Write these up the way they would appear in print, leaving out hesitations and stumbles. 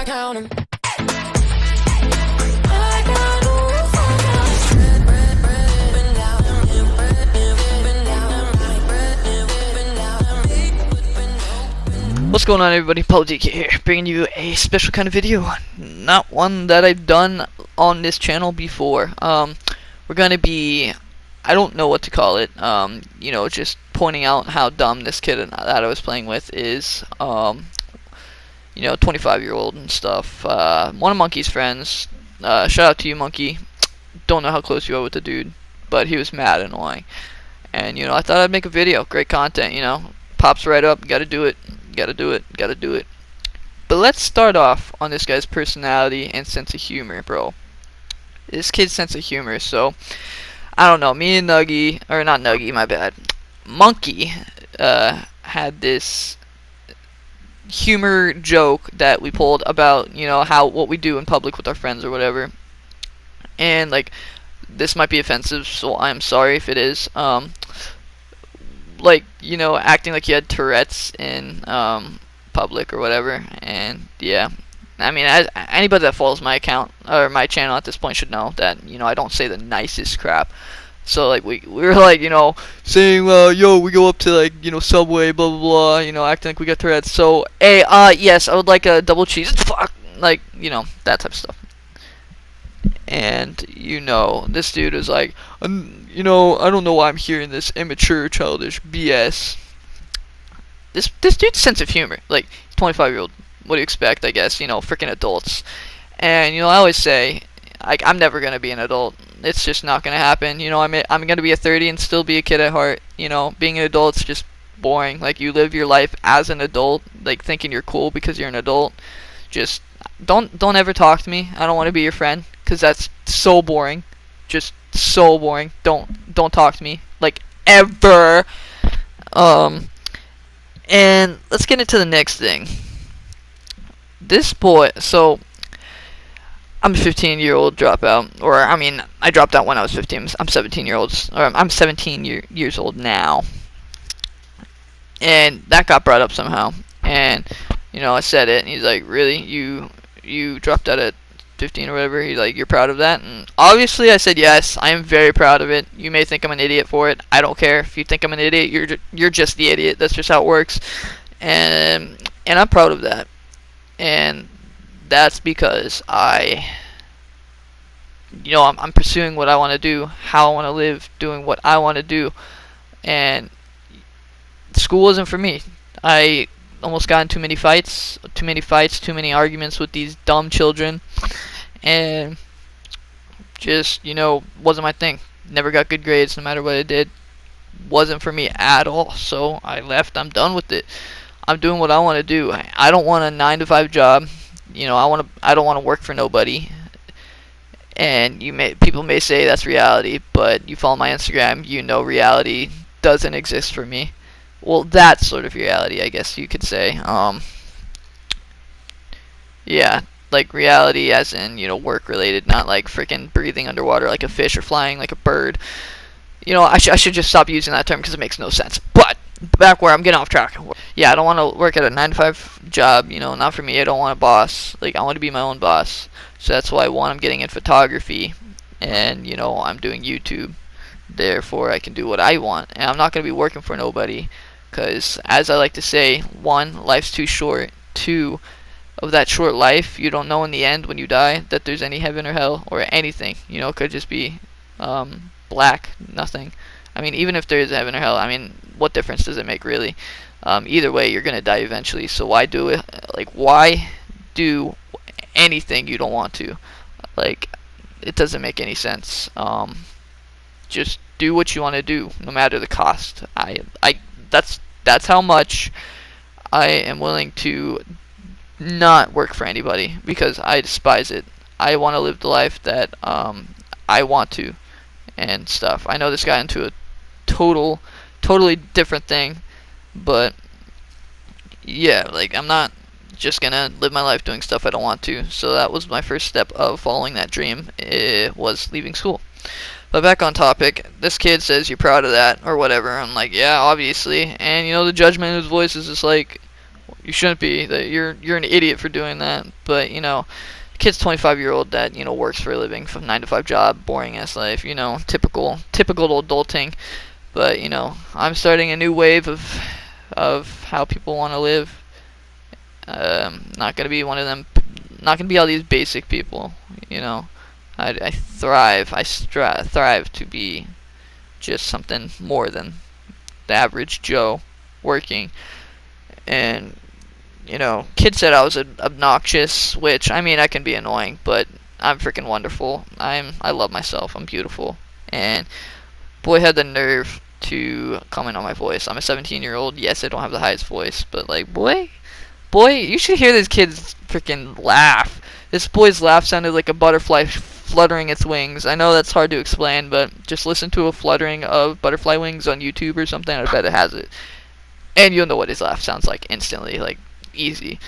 count 'em. What's going on, everybody? PabloDK here, bringing you a special kind of video. Not one that I've done on this channel before. We're gonna be, I don't know what to call it, you know, just pointing out how dumb this kid that I was playing with is. You know, 25-year-old and stuff. One of Monkey's friends. Shout out to you, Monkey. Don't know how close you are with the dude, but he was mad annoying. And, you know, I thought I'd make a video. Great content, you know. Pops right up. Gotta do it. Gotta do it. Gotta do it. But let's start off on this guy's personality and sense of humor, bro. This kid's sense of humor. So, I don't know. Me and Nuggy, or not Nuggy, my bad. Monkey had this humor joke that we pulled about, you know, what we do in public with our friends or whatever. And like, this might be offensive, so I'm sorry if it is. Like, you know, acting like you had Tourette's in public or whatever. And yeah, I mean, anybody that follows my account or my channel at this point should know that, you know, I don't say the nicest crap. So like we were like, you know, saying yo, we go up to, like, you know, Subway, blah blah blah, you know, acting like we got Tourette's. So hey, yes, I would like a double cheese. Fuck, like, you know, that type of stuff. And, you know, this dude was like, you know, I don't know why I'm hearing this immature, childish BS. This dude's sense of humor, like, he's 25-year-old. What do you expect? I guess, you know, freaking adults. And, you know, I always say, I'm never gonna be an adult. It's just not gonna happen. You know, I'm gonna be a 30 and still be a kid at heart. You know, being an adult's just boring. Like, you live your life as an adult, like thinking you're cool because you're an adult. Just don't ever talk to me. I don't want to be your friend, because that's so boring. Just so boring. Don't talk to me, like, ever. And let's get into the next thing. This boy, so I'm a 15-year-old dropout, or I mean, I dropped out when I was 15. I'm 17-year-old, or I'm 17 years old now, and that got brought up somehow. And, you know, I said it, and he's like, "Really, you dropped out at 15 or whatever?" He's like, "You're proud of that?" And obviously, I said, "Yes, I am very proud of it. You may think I'm an idiot for it. I don't care. If you think I'm an idiot, you're just the idiot. That's just how it works." And I'm proud of that. And that's because you know, I'm pursuing what I want to do, how I want to live, doing what I want to do. And school wasn't for me. I almost got in too many fights, too many arguments with these dumb children. And just, you know, wasn't my thing. Never got good grades no matter what I did. Wasn't for me at all. So I left. I'm done with it. I'm doing what I want to do. I don't want a 9-to-5 job. You know, I don't want to work for nobody. And people may say that's reality, but you follow my Instagram, you know reality doesn't exist for me. Well, that's sort of reality, I guess you could say. Yeah, like reality as in, you know, work related, not like freaking breathing underwater like a fish or flying like a bird. You know, I should just stop using that term because it makes no sense. But back where I'm getting off track. Yeah, I don't want to work at a 9-to-5 job, you know, not for me. I don't want a boss. Like, I want to be my own boss. So that's why, one, I'm getting in photography, and, you know, I'm doing YouTube. Therefore, I can do what I want, and I'm not going to be working for nobody, because, as I like to say, one, life's too short. Two, of that short life, you don't know in the end when you die that there's any heaven or hell or anything. You know, it could just be black, nothing. I mean, even if there is heaven or hell, I mean, what difference does it make, really? Either way, you're going to die eventually, so why do it? Like, why do anything you don't want to? Like, it doesn't make any sense. Just do what you want to do, no matter the cost. That's how much I am willing to not work for anybody, because I despise it. I want to live the life that I want to, and stuff. I know this got into a totally different thing, but yeah, like, I'm not just gonna live my life doing stuff I don't want to. So that was my first step of following that dream. It was leaving school. But back on topic, this kid says, "You're proud of that," or whatever. I'm like, yeah, obviously. And, you know, the judgment in his voice is just like, You shouldn't be. That you're an idiot for doing that. But you know, kid's 25-year-old that works for a living, from 9 to 5 job, boring ass life. Typical adulting. But I'm starting a new wave of how people want to live. Not gonna be one of them. Not gonna be all these basic people. You know, I thrive. Thrive to be just something more than the average Joe working. And kids said I was obnoxious, which I mean I can be annoying, but I'm freaking wonderful. I love myself. I'm beautiful. And boy had the nerve to comment on my voice. I'm a 17-year-old. Yes, I don't have the highest voice, but like boy, you should hear this kid's freaking laugh. This boy's laugh sounded like a butterfly fluttering its wings. I know that's hard to explain, but just listen to a fluttering of butterfly wings on YouTube or something. I bet it has it. And you'll know what his laugh sounds like instantly, like easy.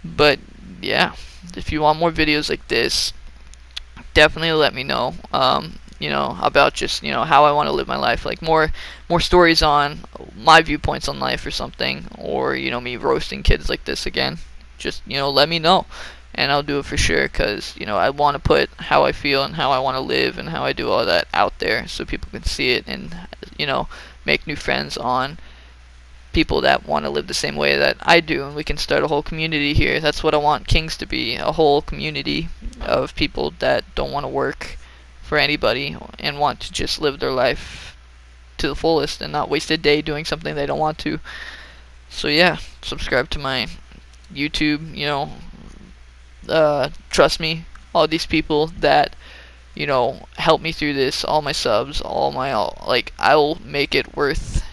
But yeah, if you want more videos like this, definitely let me know. About just how I want to live my life, like more stories on my viewpoints on life or something, or me roasting kids like this again. Just let me know, and I'll do it for sure. Cause I want to put how I feel and how I want to live and how I do all that out there, so people can see it and make new friends on people that want to live the same way that I do, and we can start a whole community here. That's what I want Kings to be, a whole community of people that don't want to work for anybody and want to just live their life to the fullest and not waste a day doing something they don't want to. So yeah, subscribe to my YouTube, trust me, all these people that help me through this, all my subs, like I will make it worth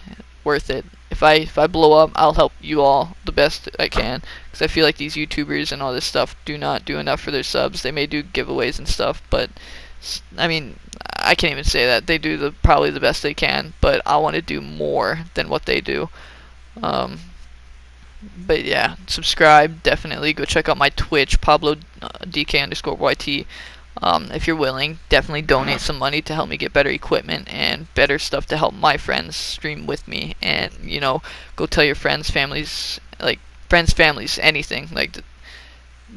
it. If I blow up, I'll help you all the best I can, because I feel like these YouTubers and all this stuff do not do enough for their subs. They may do giveaways and stuff, but I mean, I can't even say that. They do probably the best they can, but I want to do more than what they do. But yeah, subscribe, definitely. Go check out my Twitch, PabloDK_Yt. If you're willing, definitely donate some money to help me get better equipment and better stuff to help my friends stream with me. And go tell your friends, families, anything.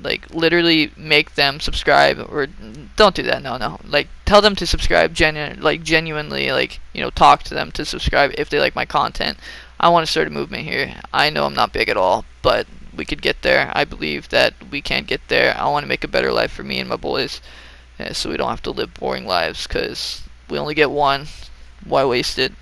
Like literally make them subscribe, or don't do that. No. Like tell them to subscribe. Genuinely, talk to them to subscribe if they like my content. I want to start a movement here. I know I'm not big at all, but we could get there. I believe that we can get there. I want to make a better life for me and my boys. So we don't have to live boring lives, because we only get one. Why waste it?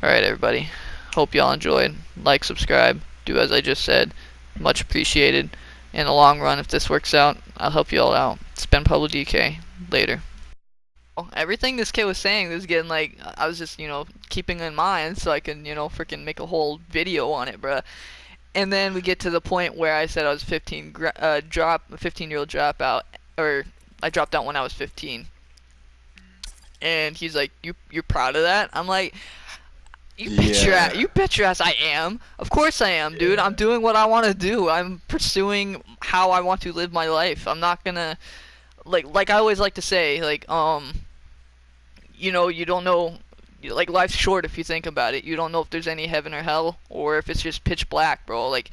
Alright, everybody. Hope y'all enjoyed. Like, subscribe, do as I just said. Much appreciated. In the long run, if this works out, I'll help you all out. It's been PabloDK. Later. Everything this kid was saying was getting like, I was just, keeping in mind so I can, freaking make a whole video on it, bruh. And then we get to the point where I said I was 15-year-old dropout, or I dropped out when I was 15. And he's like, you're proud of that? I'm like, you bet your ass I am. Of course I am, dude. I'm doing what I want to do. I'm pursuing how I want to live my life. I'm not gonna, like I always like to say, you don't know, like life's short if you think about it. You don't know if there's any heaven or hell, or if it's just pitch black, bro. Like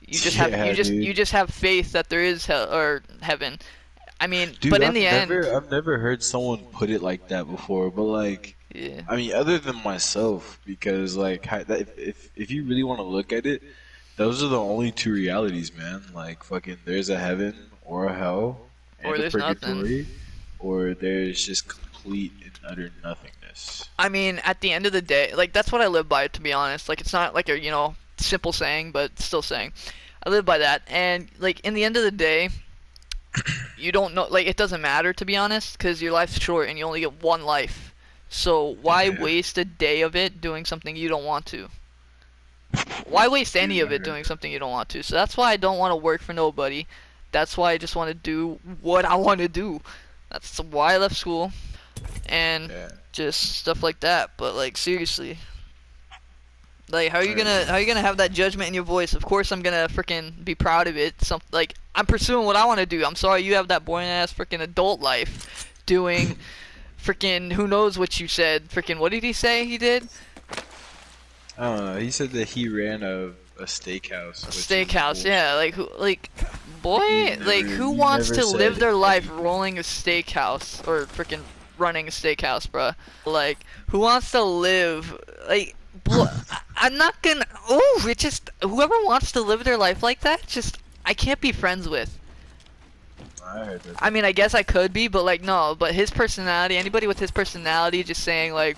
you just have faith that there is hell or heaven. I mean, Dude, but in the end, I've never heard someone put it like that before, but like, yeah. I mean, other than myself, because like, if you really want to look at it, those are the only two realities, man. Like, fucking, there's a heaven or a hell Or and a there's nothing. purgatory, or there's just complete and utter nothingness. I mean, at the end of the day, like that's what I live by, to be honest. Like it's not like a simple saying, but still saying. I live by that, and like in the end of the day, you don't know. Like it doesn't matter, to be honest, because your life's short and you only get one life. So why Yeah, waste a day of it doing something you don't want to? Why waste any dude, of I it heard doing that. something you don't want to? So that's why I don't want to work for nobody. That's why I just want to do what I want to do. That's why I left school, and Yeah, just stuff like that. But like seriously, like I, how you gonna have that judgment in your voice? Of course I'm gonna freaking be proud of it. Like I'm pursuing what I want to do. I'm sorry you have that boring ass freaking adult life doing freaking who knows what you said. Freaking what did he say he did? I don't know. He said that he ran a a steakhouse, A which is steakhouse, bullshit. yeah. Like who? Like, boy, like who You wants never to said live their life anything. rolling a steakhouse or freaking running a steakhouse, bruh? Like, who wants to live like? I'm not gonna. Oh, it just whoever wants to live their life like that, just I can't be friends with. I heard that. I mean, I guess I could be, but like no. But his personality, anybody with his personality, just saying like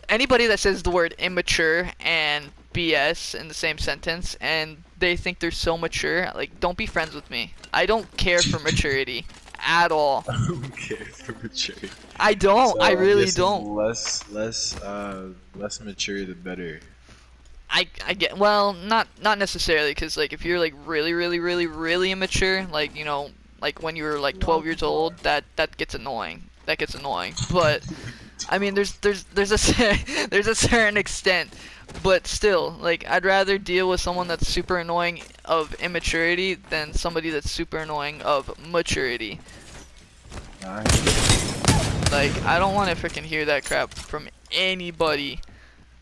anybody that says the word immature and BS in the same sentence and they think they're so mature, like don't be friends with me. I don't care for maturity at all. Okay, for mature. I don't. I So I'm really guessing don't. less mature the better. I get well, not necessarily because like if you're like really immature, like you know, like when you were like 12 years old, that gets annoying. That gets annoying. But I mean, there's a there's a certain extent, but still, like I'd rather deal with someone that's super annoying of immaturity than somebody that's super annoying of maturity. Like I don't want to freaking hear that crap from anybody.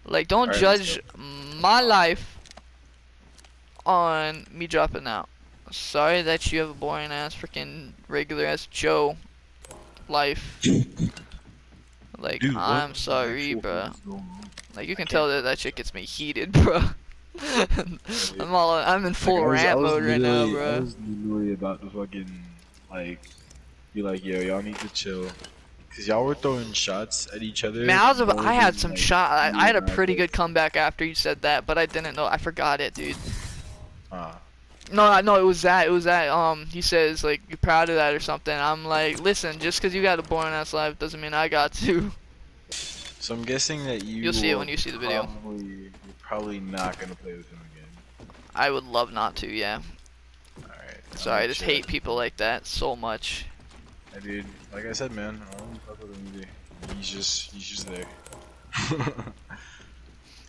Like don't Alright, let's go. judge my life on me dropping out. Sorry that you have a boring ass freaking regular ass Joe life. Like Dude, I'm what sorry, actual bruh. fuck is going on? Like you can I tell can't. that that shit gets me heated, bruh. I'm in full I rant was mode right now, literally, I bruh. was literally about to fucking like be like, yo, y'all need to chill, cause y'all were throwing shots at each other Man, more I had than some like shot. I you had a and I pretty did. good comeback after you said that, but I didn't know. I forgot it, dude. Ah, No, it was that. It was that. He says like you're proud of that or something. I'm like, listen, just 'cause you got a boring ass life doesn't mean I got to. so I'm guessing that You'll see it when you're you see the video. probably not gonna play with him again. I would love not to, yeah. Alright, I'm Sorry, gonna I just chill. hate people like that so much. Hey, dude, like I said, man, I don't fuck with him either. He's just there.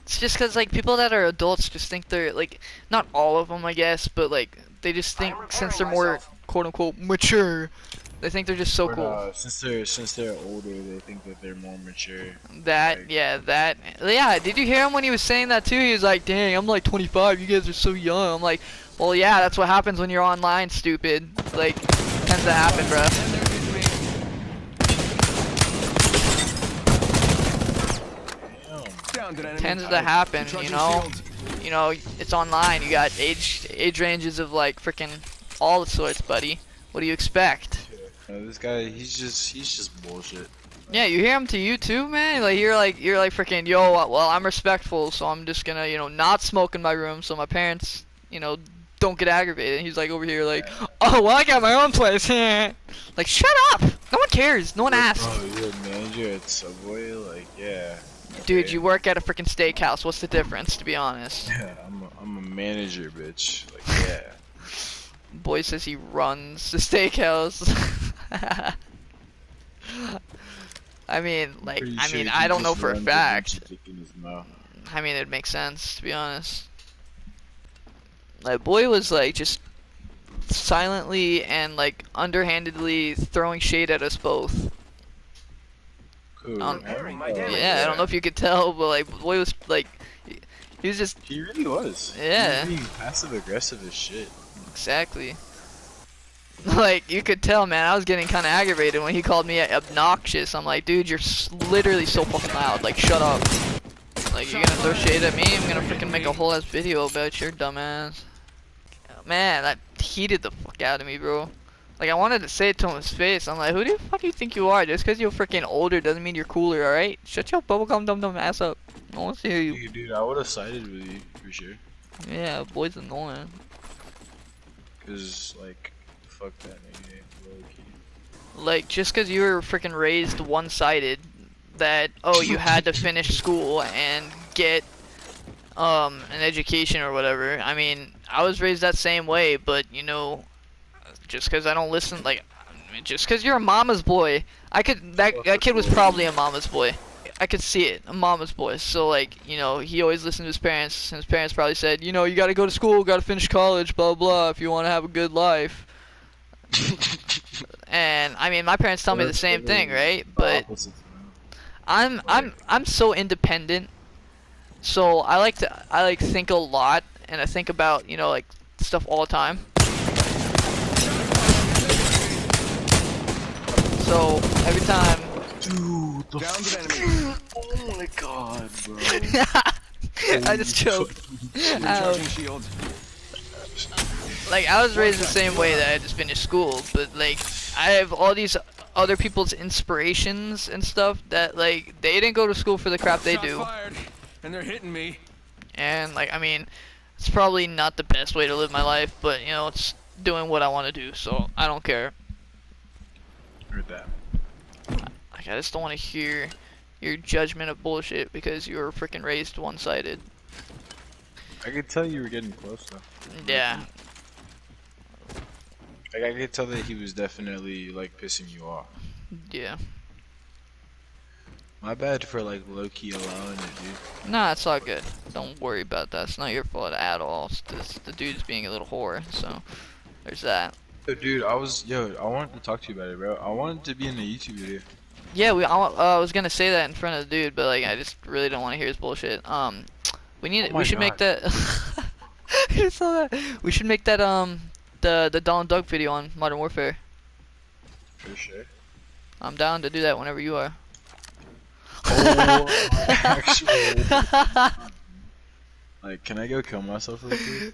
It's just 'cause like people that are adults just think they're like not all of them, I guess, but like they just think since they're more quote unquote mature, they think they're just so But cool. since they're older, they think that they're more mature. That Like, yeah. Did you hear him when he was saying that too? He was like, "Dang, I'm like 25. You guys are so young." I'm like, "Well, yeah, that's what happens when you're online, stupid. Like, tends to happen, bruh. damn. Tends to happen, you know. You know, it's online. You got age ranges of like freaking all the sorts, buddy. What do you expect?" This guy, he's just bullshit. Yeah, you hear him to you too, man. Like you're like freaking yo. Well, I'm respectful, so I'm just gonna not smoke in my room, so my parents don't get aggravated. And he's like over here like, oh well, I got my own place. Like shut up. No one cares. No one asked. Oh, you're a manager at Subway? Like, yeah. Dude, Okay. you work at a freaking steakhouse. What's the difference, to be honest? Yeah, I'm a manager, bitch. Like, yeah. Boy says he runs the steakhouse. I mean, like, Pretty I sure mean, he I don't know just for a runs a bunch fact. of dick in his mouth. I mean, it makes sense, to be honest. Like, boy was, like, just silently and, like, underhandedly throwing shade at us both. Cool. Yeah, I don't know if you could tell, but, like, boy was, like, he was just, He really was. yeah. He was being passive aggressive as shit. Exactly. Like, you could tell, man, I was getting kind of aggravated when he called me obnoxious. I'm like, dude, you're literally so fucking loud. Like, shut up. Like, you're gonna throw shade at me? I'm gonna freaking make a whole ass video about your dumbass. Man, that heated the fuck out of me, bro. Like, I wanted to say it to his face. I'm like, who the fuck you think you are? Just because you're freaking older doesn't mean you're cooler, alright? Shut your bubblegum dumb ass up. I want to hear you. Dude, I would have sided with you, for sure. Yeah, boy's annoying. Cause, like, fuck that nigga, low-key. Like, just because you were freaking raised one-sided, that, oh, you had to finish school and get, an education or whatever. I mean, I was raised that same way, but, just because I don't listen, like, just because you're a mama's boy, that kid was probably a mama's boy. I could see it, a mama's boy. So, like, he always listened to his parents, and his parents probably said, you gotta go to school, gotta finish college, blah, blah, if you want to have a good life. And I mean, my parents tell me the same thing, right? But I'm so independent. So I like think a lot, and I think about, you know, like stuff all the time. So every time. Dude, the Downed an enemy. oh my god, bro. I just choked. Ow. Recharging shield. Like, I was raised the same way that I just finished school, but like I have all these other people's inspirations and stuff that like they didn't go to school for the crap they Shots do. fired, and they're hitting me. And like, I mean, it's probably not the best way to live my life, but you know, it's doing what I want to do, so I don't care. Heard that. Like, I just don't want to hear your judgment of bullshit because you were freaking raised one-sided. I could tell you were getting close though. Yeah. Like I could tell that he was definitely like pissing you off. Yeah. My bad for like low key allowing it, dude. Nah, it's all good. Don't worry about that. It's not your fault at all. It's just the dude's being a little whore, so there's that. Yo, dude, I wanted to talk to you about it, bro. I wanted to be in a YouTube video. Yeah, I was gonna say that in front of the dude, but like I just really don't want to hear his bullshit. We should make that. I saw that. We should make that the Donald Duck video on Modern Warfare. For sure. I'm down to do that whenever you are. Oh, actually. Like, can I go kill myself real quick?